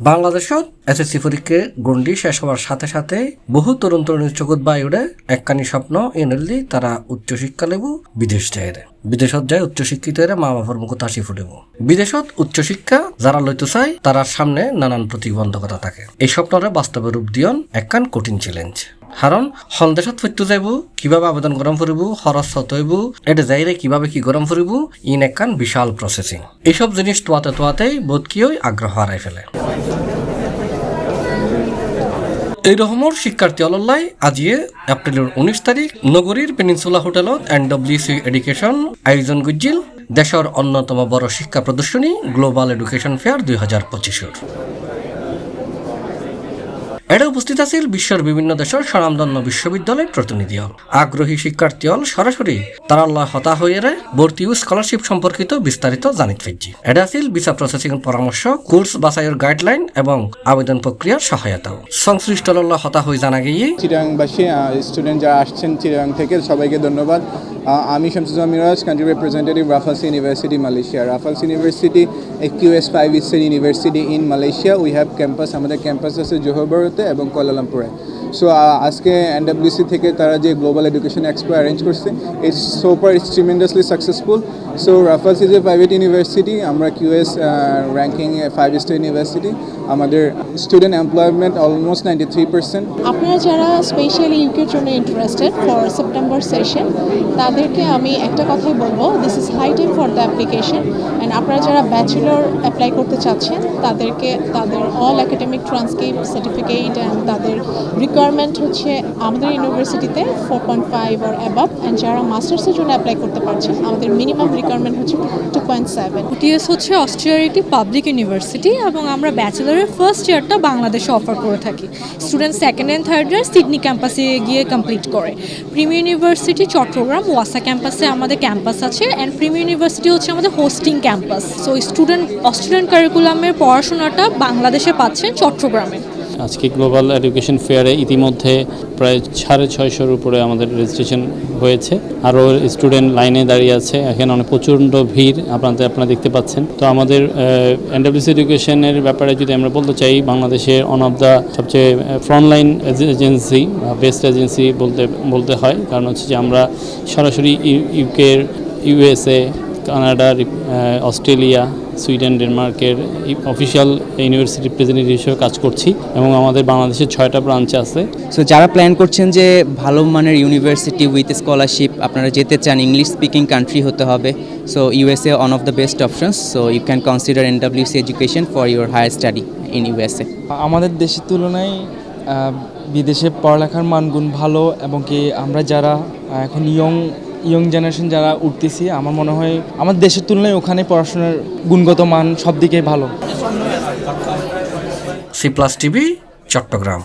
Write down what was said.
বাংলাদেশত এসএসসি পরীক্ষা গণ্ডি শেষ হওয়ার সাথে সাথে বহু তরুণ তরুণীর চকুত বাইরে একখানি স্বপ্ন এনলি তারা উচ্চশিক্ষা লেবু বিদেশ যায়। বিদেশত যায় উচ্চশিক্ষিত মা বাবার মুখত হাসি ফুটেব। বিদেশত উচ্চশিক্ষা যারা লইতে চায় তারার সামনে নানান প্রতিবন্ধকতা থাকে। এই স্বপ্নরে বাস্তবে রূপ দিয়ন একখান কঠিন চ্যালেঞ্জ। কারণ সন্দেশত ফিরতে যাইব, কিভাবে আবেদন গরম ফুরিব, খরচ কত হইব, এটা যাইরে কিভাবে কি গরম ফুরিব, ইন একখান বিশাল প্রসেসিং। এইসব জিনিস তোয়াতেই বোধ কিয়ই আগ্রহ হারাই ফেলে। এই রকমের শিক্ষার্থী অলল্লাই আজিয়ে এপ্রিলের 19 তারিখ নগরীর পেনিনসুলা হোটেলত NWC এডুকেশন আয়োজন করছিল দেশের অন্যতম বড় শিক্ষা প্রদর্শনী গ্লোবাল এডুকেশন ফেয়ার 2025। এতে উপস্থিত আছিল বিশ্বের বিভিন্ন দেশের স্বনামধন্য বিশ্ববিদ্যালয়ের প্রতিনিধি হল। আগ্রহী শিক্ষার্থী হল সরাসরি তারাল্লাহ হতা হয়ে ভর্তি ও স্কলারশিপ সম্পর্কিত বিস্তারিত জানিত ফেজি। এটা আছিল ভিসা প্রসেসিং পরামর্শ, কোর্স বাছাইয়ের গাইডলাইন এবং আবেদন প্রক্রিয়ার সহায়তাও। সংশ্লিষ্ট হতা হয়ে জানা গিয়ে চিটাগাংবাসী স্টুডেন্ট যারা আসছেন চিটাগাং থেকে সবাইকে ধন্যবাদ। আমি Shamsuzzaman Miraj, country representative Raffles University Malaysia. Raffles University QS 5 is an university in Malaysia. We have campus, আমাদের ক্যাম্পাস আছে জোহর বারোতে এবং কুয়ালালামপুরে। সো আজকে NWC থেকে তারা যে গ্লোবাল এডুকেশন এক্সপো অ্যারেঞ্জ করছে, it's super, it's tremendously successful. So Raffles is a private university, আমরা QS র্যাঙ্কিং 5-star ইউনিভার্সিটি। আমাদের স্টুডেন্ট এমপ্লয়মেন্ট অলমোস্ট 93%। আপনারা যারা স্পেশালি ইউকের জন্য ইন্টারেস্টেড ফর সেপ্টেম্বর সেশন, তাদেরকে আমি একটা কথাই বলবো, this is high time for the application. And আপনারা যারা ব্যাচেলর অ্যাপ্লাই করতে চাচ্ছেন তাদেরকে তাদের all academic transcript, certificate and তাদের রিকোয়ারমেন্ট হচ্ছে আমাদের ইউনিভার্সিটিতে 4.5 অর অ্যাবাভ। অ্যান্ড যারা মাস্টার্সের জন্য অ্যাপ্লাই করতে পারছেন আমাদের মিনিমাম রিকোয়ারমেন্ট হচ্ছে 2.7। UTS হচ্ছে অস্ট্রেলিয়ার একটি পাবলিক ইউনিভার্সিটি এবং আমরা ব্যাচেলরের ফার্স্ট ইয়ারটা বাংলাদেশে অফার করে থাকি। Student second and third year Sydney ক্যাম্পাসে গিয়ে কমপ্লিট করে। প্রিমিয়ার ইউনিভার্সিটি চট্টগ্রাম ওয়াসা ক্যাম্পাসে আমাদের ক্যাম্পাস আছে অ্যান্ড প্রিমিয়ার ইউনিভার্সিটি হচ্ছে আমাদের হোস্টিং ক্যাম্পাস। সো অস্ট্রেলিয়ান কারিকুলামের পড়াশোনাটা বাংলাদেশে পাচ্ছেন চট্টগ্রামে। আজকে গ্লোবাল এডুকেশন ফেয়ারে ইতিমধ্যে প্রায় 650-এর উপরে আমাদের রেজিস্ট্রেশন হয়েছে। আরও স্টুডেন্ট লাইনে দাঁড়িয়ে আছে, এখানে অনেক প্রচণ্ড ভিড় আপনারা দেখতে পাচ্ছেন। তো আমাদের NWC এডুকেশনের ব্যাপারে যদি আমরা বলতে চাই, বাংলাদেশে ওয়ান অফ দ্য সবচেয়ে ফ্রন্টলাইন এজেন্সি, বেস্ট এজেন্সি বলতে হয়। কারণ হচ্ছে যে আমরা সরাসরি ইউকের, USA, কানাডা, অস্ট্রেলিয়া, সুইডেন, ডেনমার্কের অফিসিয়াল ইউনিভার্সিটি রিপ্রেজেন্টেটিভ হিসেবে কাজ করছি এবং আমাদের বাংলাদেশের 6টা ব্রাঞ্চ আছে। সো যারা প্ল্যান করছেন যে ভালো মানের ইউনিভার্সিটি উইথ স্কলারশিপ আপনারা যেতে চান, ইংলিশ স্পিকিং কান্ট্রি হতে হবে, so USA one of the best options. So you can consider NWC education for your higher study in USA। আমাদের দেশের তুলনায় বিদেশে পড়ালেখার মানগুণ ভালো এবং কি আমরা যারা এখন ইয়ং জেনারেশন যারা উঠতেছি, আমার মনে হয় আমার দেশের তুলনায় ওখানে পড়াশোনার গুণগত মান সব দিকে ভালো। C+ TV Chittagong.